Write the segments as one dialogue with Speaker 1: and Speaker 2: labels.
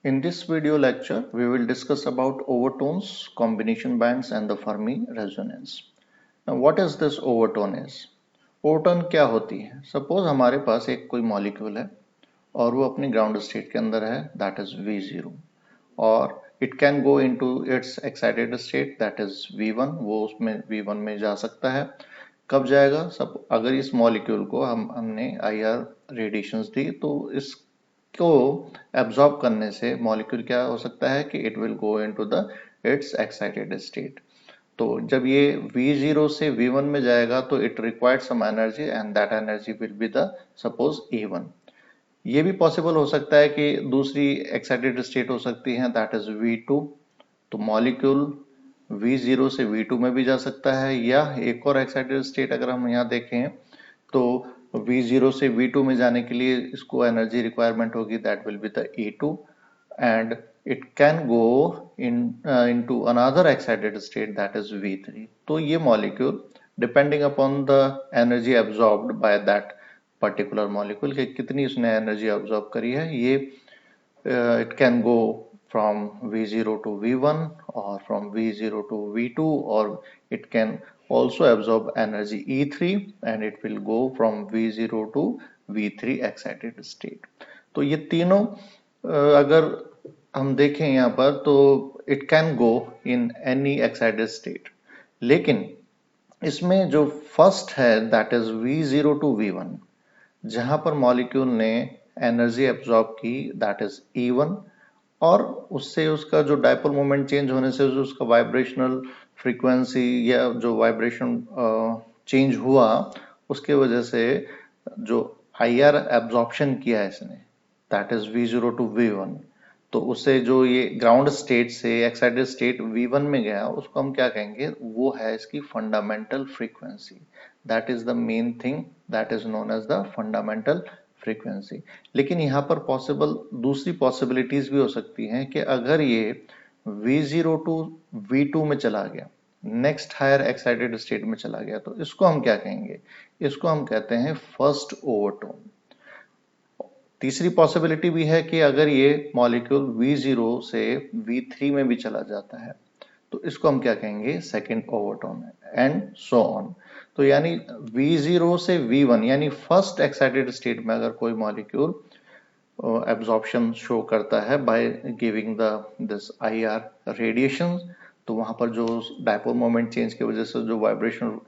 Speaker 1: In this video lecture, we will discuss about overtones, combination bands and the Fermi resonance. Now, what is this overtone is? Overtone क्या होती है? Suppose हमारे पास एक कोई molecule है और वो अपनी ग्राउंड स्टेट के अंदर है, दैट इज V0, और it can go into its excited state, that is V1, वो उसमें V1 में जा सकता है। कब जाएगा? सब अगर इस मॉलिक्यूल को हमने IR रेडिएशंस दी तो इसको एब्जॉर्ब करने से मॉलिक्यूल क्या हो सकता है कि it will go into the its excited state. तो जब ये V0 से V1 में जाएगा तो it required some energy and that energy will be the suppose E1। ये भी पॉसिबल हो सकता है कि दूसरी एक्साइटेड स्टेट हो सकती है, दैट इज V2। तो मॉलिक्यूल V0 से V2 में भी जा सकता है, या एक और एक्साइटेड स्टेट अगर हम यहाँ देखें तो V0 से V2 में जाने के लिए इसको एनर्जी रिक्वायरमेंट होगी, that will be the E2, and it can go into another excited state, that is V3। तो ये molecule depending upon the energy absorbed by that particular molecule कि कितनी उसने एनर्जी absorb करी है, ये it can go from V0 to V1 or from V0 to V2, or it can also absorb energy E3 and it will go from V0 to V3 excited state। तो ये तीनों अगर हम देखें यहाँ पर तो it can go in any excited state, लेकिन इसमें जो फर्स्ट है that is V0 to V1, जहां पर मॉलिक्यूल ने एनर्जी एब्जॉर्ब की, दैट इज E1, और उससे उसका जो डायपोल मोमेंट चेंज होने से जो उसका वाइब्रेशनल फ्रीक्वेंसी या जो वाइब्रेशन चेंज हुआ, उसके वजह से जो IR एब्जॉर्प्शन किया है इसने, that is V0 to V1, तो उससे जो ये ग्राउंड स्टेट से एक्साइटेड स्टेट V1 में गया, उसको हम क्या कहेंगे? वो है इसकी fundamental frequency. That is the main thing that is known as the fundamental frequency. लेकिन यहाँ पर पॉसिबल दूसरी पॉसिबिलिटीज भी हो सकती हैं कि अगर ये V0 टू V2 में चला गया, नेक्स्ट हायर एक्साइटेड स्टेट में चला गया, तो इसको हम क्या कहेंगे? इसको हम कहते हैं फर्स्ट ओवरटोन। तीसरी पॉसिबिलिटी भी है कि अगर ये मॉलिक्यूल V0 से V3 में भी चला जाता है तो इसको हम क्या कहेंगे? Second overtone, and so on. तो यानी V0 से V1 यानी फर्स्ट एक्साइटेड स्टेट में अगर कोई मॉलिक्यूल एब्जॉर्प्शन शो करता है by giving the this IR radiation, तो वहां पर जो डायपोल मोमेंट चेंज की वजह से जो वाइब्रेशन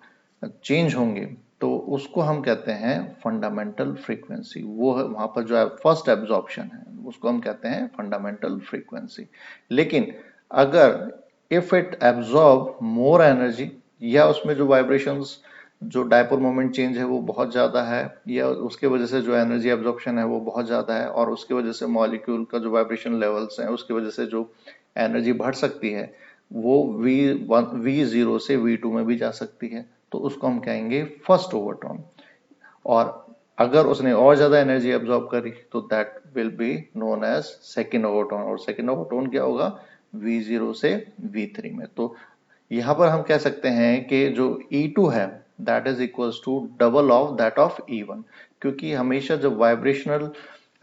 Speaker 1: चेंज होंगे, तो उसको हम कहते हैं फंडामेंटल फ्रीक्वेंसी। वो है वहां पर जो फर्स्ट एब्जॉर्प्शन है उसको हम कहते हैं फंडामेंटल फ्रीक्वेंसी। लेकिन अगर if it absorb more energy, या उसमें जो वाइब्रेशंस जो डायपोल मोमेंट चेंज है वो बहुत ज्यादा है, या उसके वजह से जो एनर्जी एब्जॉर्प्शन है वो बहुत ज्यादा है, और उसके वजह से मॉलिक्यूल का जो वाइब्रेशन लेवल्स हैं उसकी वजह से जो एनर्जी बढ़ सकती है वो V0 से V2 में भी जा सकती है, तो उसको हम कहेंगे फर्स्ट ओवरटोन। और अगर उसने और ज्यादा एनर्जी एब्जॉर्ब करी तो that will be known as second overtone. और सेकेंड ओवरटोन क्या होगा? V0 से V3 में। तो यहाँ पर हम कह सकते हैं कि जो E2 है that is equals to double of that of E1, क्योंकि हमेशा जब वाइब्रेशनल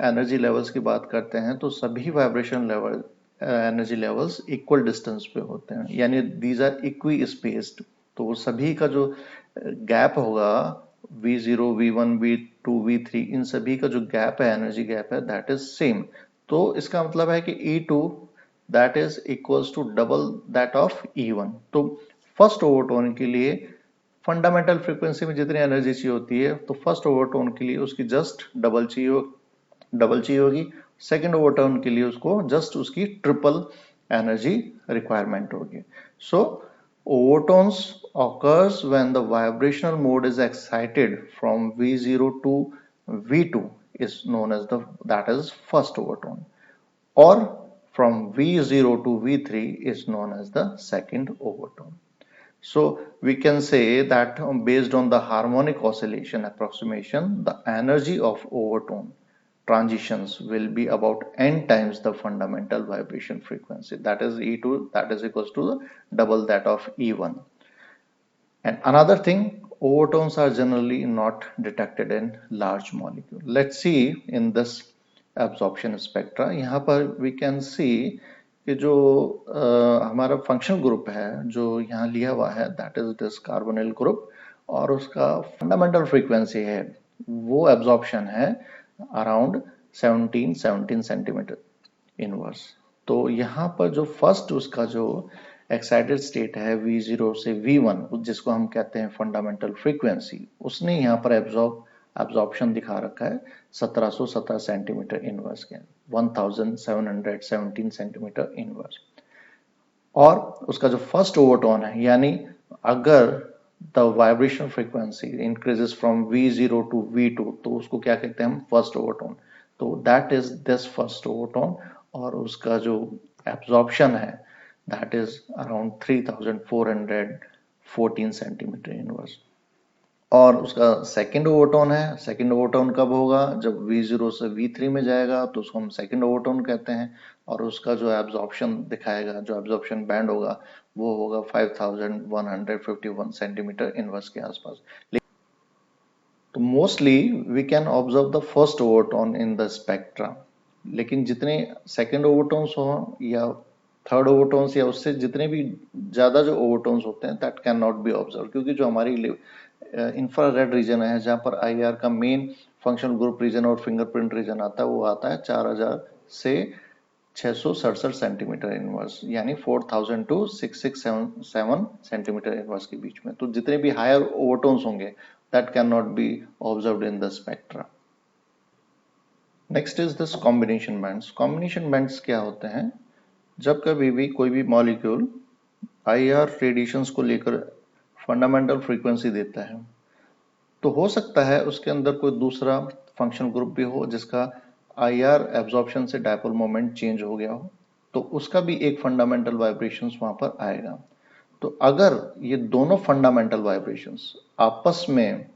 Speaker 1: एनर्जी लेवल्स की बात करते हैं तो सभी vibration level energy levels equal distance पे होते हैं, यानी दीज आर इक्वी स्पेस्ड। तो वो सभी का जो गैप होगा V0, V1, V2, V3, इन सभी का जो गैप है, एनर्जी गैप है, दैट इज सेम। तो इसका मतलब है कि E2 that is equals to double that of E1। तो फर्स्ट ओवरटोन के लिए फंडामेंटल फ्रीक्वेंसी में जितनी एनर्जी चाहिए होती है, तो फर्स्ट ओवरटोन के लिए उसकी जस्ट डबल चाहिए होगी। सेकेंड ओवरटर्न के लिए उसको जस्ट उसकी ट्रिपल एनर्जी रिक्वायरमेंट होगी। सो overtones occurs when the vibrational mode is excited from V0 to V2 is known as that is first overtone, or from V0 to V3 is known as the second overtone. So we can say that based on the harmonic oscillation approximation, the energy of overtone transitions will be about n times the fundamental vibration frequency, that is E2, that is equals to the double that of E1. And another thing, overtones are generally not detected in large molecule. Let's see in this absorption spectra. यहाँ पर we can see कि जो हमारा functional group है जो यहाँ लिया हुआ है that is this carbonyl group, और उसका फंडामेंटल फ्रीक्वेंसी है वो एब्जॉर्प्शन है अराउंड 17 सेंटीमीटर इनवर्स। तो यहाँ पर जो फर्स्ट उसका जो एक्साइटेड स्टेट है V0 से V1 जिसको हम कहते हैं फंडामेंटल फ्रीक्वेंसी, उसने यहाँ पर एब्जॉर्प्शन दिखा रखा है 1717 सेंटीमीटर इनवर्स के, 1717 सेंटीमीटर इनवर्स। और उसका जो फर्स्ट ओवरटोन है, यानी अगर the vibration frequency increases from V0 to V2 तो उसको क्या कहते हैं हम फर्स्ट ओवरटोन। तो that is this first overtone, और उसका जो एब्जॉर्प्शन है that is around 3414 centimetre inverse. और उसका सेकंड ओवरटोन है, सेकंड ओवरटोन कब होगा जब V0 से V3 में जाएगा तो उसको हम सेकंड ओवरटोन कहते हैं, और उसका जो एब्जॉर्प्शन दिखाएगा, जो एब्जॉर्प्शन बैंड होगा वो होगा 5151 सेंटीमीटर इनवर्स के आसपास। तो mostly we can observe the first overtone in the spectra, लेकिन जितने सेकंड ओवरटोन्स हो या थर्ड ओवरटोन्स या उससे जितने भी ज्यादा जो ओवरटोन्स होते हैं that can not be observe, क्योंकि जो हमारी इंफ्रारेड रीजन है जहां पर आईआर का मेन फंक्शनल ग्रुप रीजन और फिंगरप्रिंट रीजन आता है वो आता है 4000 से 667 सेंटीमीटर इनवर्स, यानी 4000 टू 6677 सेंटीमीटर इनवर्स के बीच में। तो जितने भी हायर ओवरटोन्स होंगे that can not be observed in the spectra. Next is this combination bands. Combination bands क्या होते हैं, जब कभी भी कोई भी मॉलिक्यूल आईआर रेडिएशंस को लेकर फंडामेंटल फ्रीक्वेंसी देता है तो हो सकता है उसके अंदर कोई दूसरा फंक्शनल ग्रुप भी हो जिसका आईआर एब्जॉर्प्शन से डायपोल मोमेंट चेंज हो गया हो, तो उसका भी एक फंडामेंटल वाइब्रेशंस वहां पर आएगा। तो अगर ये दोनों फंडामेंटल वाइब्रेशंस आपस में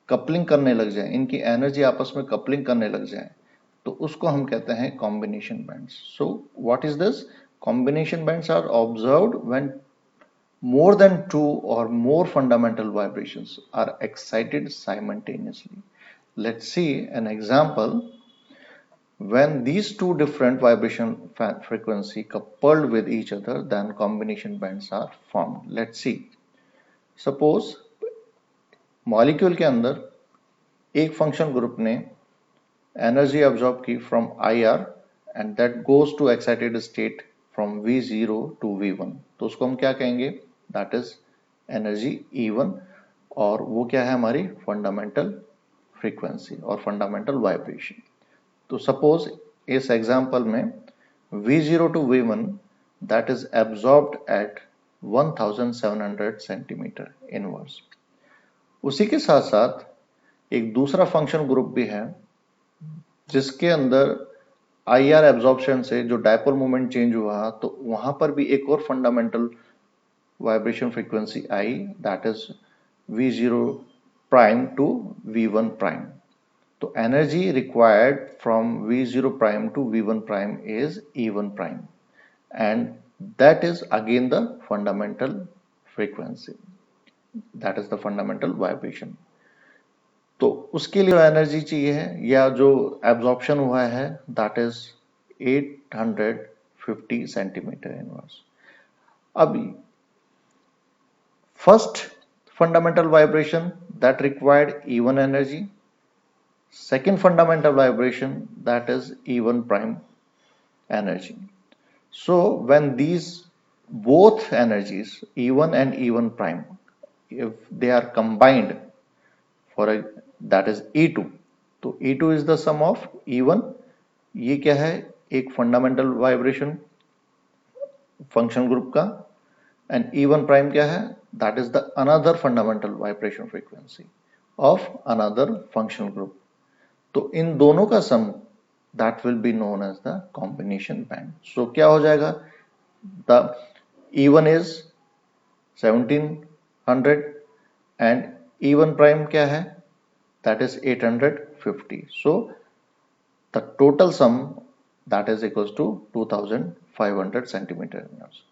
Speaker 1: कपलिंग करने लग जाए, इनकी एनर्जी आपस में कपलिंग करने लग जाए, तो उसको हम कहते हैं combination bands. So what is this? Combination bands are observed when more than two or more fundamental vibrations are excited simultaneously. Let's see an example when these two different vibration frequency coupled with each other, then combination bands are formed. Let's see. Suppose molecule के अंदर एक function group ने energy absorb की from IR and that goes to excited state from V0 to V1, तो उसको हम क्या कहेंगे? दैट इज एनर्जी E1, और वो क्या है हमारी फंडामेंटल फ्रीक्वेंसी और फंडामेंटल वाइब्रेशन। तो सपोज इस एग्जांपल में V0 to V1 that is absorbed at 1700 centimetre inverse. उसी के साथ साथ एक दूसरा फंक्शन ग्रुप भी है जिसके अंदर आईआर एब्जॉर्प्शन से जो डायपोल मोमेंट चेंज हुआ तो वहां पर भी एक और fundamental vibration frequency I that is V0 prime to V1 prime. तो energy required from V0 prime to V1 prime is E1 prime and that is again the fundamental frequency, that is the fundamental vibration. तो उसके लिए energy चाहिए है या जो absorption हुआ है दैट इज 850 सेंटीमीटर इनवर्स। अब first fundamental vibration that required E1 energy, second fundamental vibration that is E1 prime energy. So when these both energies E1 and E1 prime if they are combined for a that is E2, तो E2 is the sum of E1, ये क्या है एक fundamental vibration function group का, and E1 prime क्या है that is the another fundamental vibration frequency of another functional group. तो इन दोनों का sum that will be known as the combination band. So क्या हो जाएगा, the E1 is 1700 and E1 prime क्या है that is 850। So the total sum that is equals to 2500 centimetre.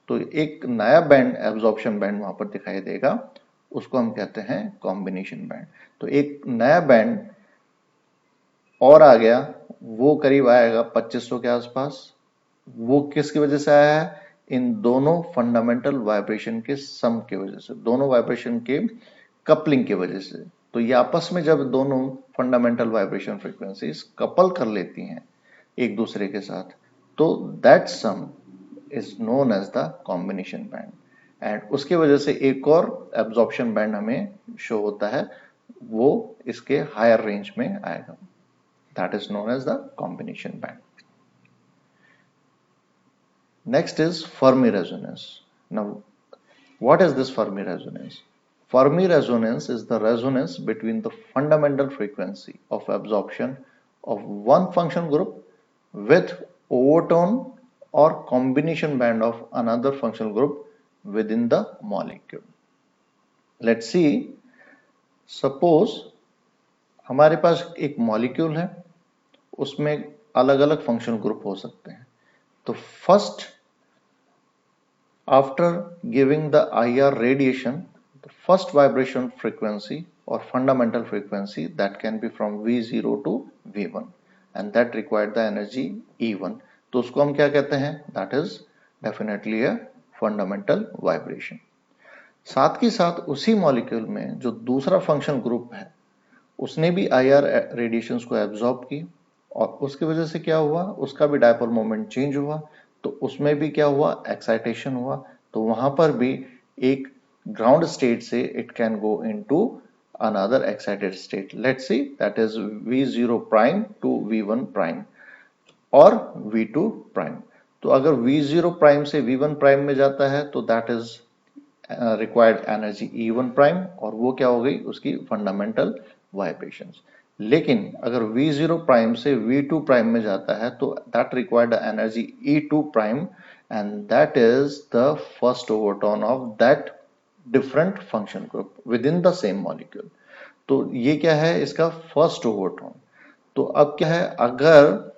Speaker 1: तो एक नया बैंड एब्जॉर्प्शन बैंड वहां पर दिखाई देगा, उसको हम कहते हैं कॉम्बिनेशन बैंड। तो एक नया बैंड और आ गया, वो करीब आएगा 2500 के आसपास। वो किसकी वजह से आया है? इन दोनों फंडामेंटल वाइब्रेशन के सम की वजह से, दोनों वाइब्रेशन के कपलिंग की वजह से। तो ये आपस में जब दोनों फंडामेंटल वाइब्रेशन फ्रीक्वेंसीज कपल कर लेती हैं एक दूसरे के साथ, तो that sum is known as the combination band. एंड उसकी वजह से एक और एब्जॉर्प्शन बैंड हमें शो होता है, वो इसके हायर रेंज में आएगा, that is known as the combination band. Next is Fermi resonance. Now, what is this Fermi resonance? Fermi resonance is the resonance between the fundamental frequency of absorption of one function group with overtone or combination band of another functional group within the molecule. Let's see, suppose हमारे पास एक molecule है, उसमें अलग अलग functional group हो सकते हैं। तो first, after giving the IR radiation, the first vibration frequency or fundamental frequency that can be from V0 to V1 and that required the energy E1, तो उसको हम क्या कहते हैं? That is definitely a fundamental vibration। साथ ही साथ उसी molecule में जो दूसरा फंक्शन ग्रुप है, उसने भी IR रेडिएशंस को एब्जॉर्ब की और उसकी वजह से क्या हुआ? उसका भी डायपोल मोमेंट चेंज हुआ, तो उसमें भी क्या हुआ? एक्साइटेशन हुआ। तो वहां पर भी एक ग्राउंड स्टेट से it can go into another excited state. Let's see, that is V0 prime to V1 prime और V2 प्राइम। तो अगर V0 प्राइम से V1 प्राइम में जाता है तो that is required energy E1 prime और वो क्या हो गई? उसकी फंडामेंटल वाइब्रेशंस। लेकिन अगर V0 प्राइम से V2 प्राइम में जाता है तो that required energy E2 prime and that is the first overtone of that different function group with in the same molecule. तो ये क्या है? इसका फर्स्ट ओवरटोन। तो अब क्या है? अगर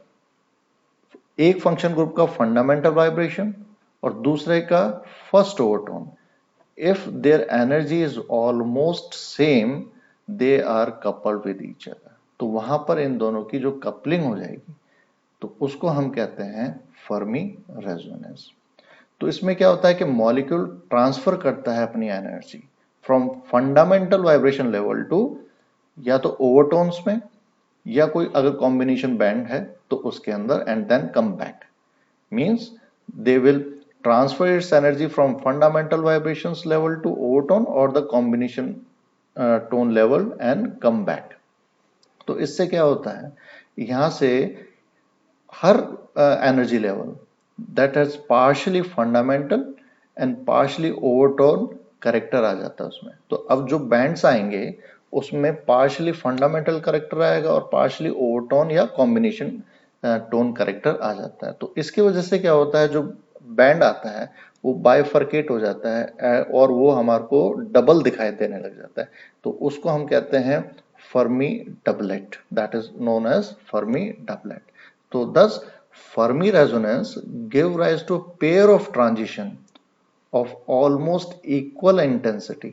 Speaker 1: एक फंक्शन ग्रुप का फंडामेंटल वाइब्रेशन और दूसरे का first overtone, if their energy is almost same, they are coupled with each other, तो वहां पर इन दोनों की जो कपलिंग हो जाएगी तो उसको हम कहते हैं फर्मी रेजोनेंस। तो इसमें क्या होता है कि मॉलिक्यूल ट्रांसफर करता है अपनी energy from fundamental vibration level to या तो ओवरटोन्स में या कोई अगर कॉम्बिनेशन बैंड है तो उसके अंदर, and then come back. Means they will transfer its energy from fundamental vibrations level to overtone or the combination tone level and come back। तो इससे क्या होता है? यहां से हर energy level that has partially fundamental and partially overtone character आ जाता है उसमें। तो अब जो बैंड्स आएंगे उसमें पार्शली फंडामेंटल करेक्टर आएगा और पार्शली ओवरटोन या कॉम्बिनेशन टोन करेक्टर आ जाता है। तो इसकी वजह से क्या होता है? जो बैंड आता है वो बाइफरकेट हो जाता है और वो हमारे को डबल दिखाई देने लग जाता है। तो उसको हम कहते हैं Fermi doublet, that is known as Fermi doublet. तो thus Fermi resonance give rise to a pair of transition of almost equal intensity,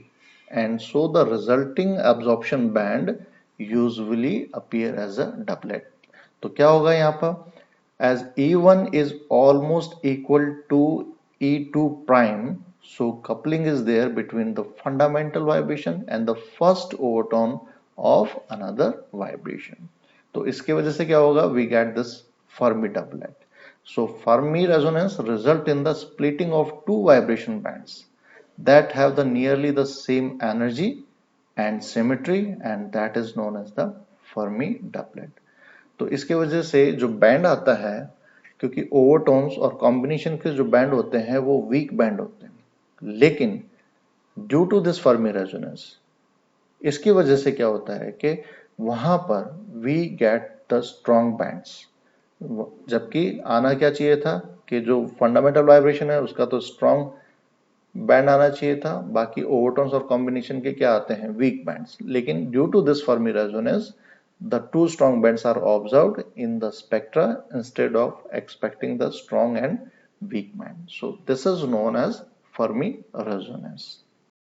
Speaker 1: and so the resulting absorption band usually appear as a doublet। तो क्या होगा यहाँ पर? As E1 is almost equal to E2 prime, so coupling is there between the fundamental vibration and the first overtone of another vibration। तो इसके वजह से क्या होगा? We get this Fermi doublet। So Fermi resonance result in the splitting of two vibration bands that have the nearly the same energy and symmetry, and that is known as the Fermi doublet। तो इसके वजह से जो band आता है, क्योंकि overtones और combination के जो बैंड होते हैं वो वीक बैंड होते हैं, लेकिन due to this Fermi resonance इसकी वजह से क्या होता है कि वहां पर we get the strong bands. जबकि आना क्या चाहिए था कि जो फंडामेंटल वाइब्रेशन है उसका तो स्ट्रॉन्ग बैंड आना चाहिए था, बाकी ओवरटोन्स और कॉम्बिनेशन के क्या आते हैं? Weak bands. लेकिन due to this Fermi resonance the two strong bands are observed in the spectra instead of expecting the strong and weak band। So this is known as Fermi resonance।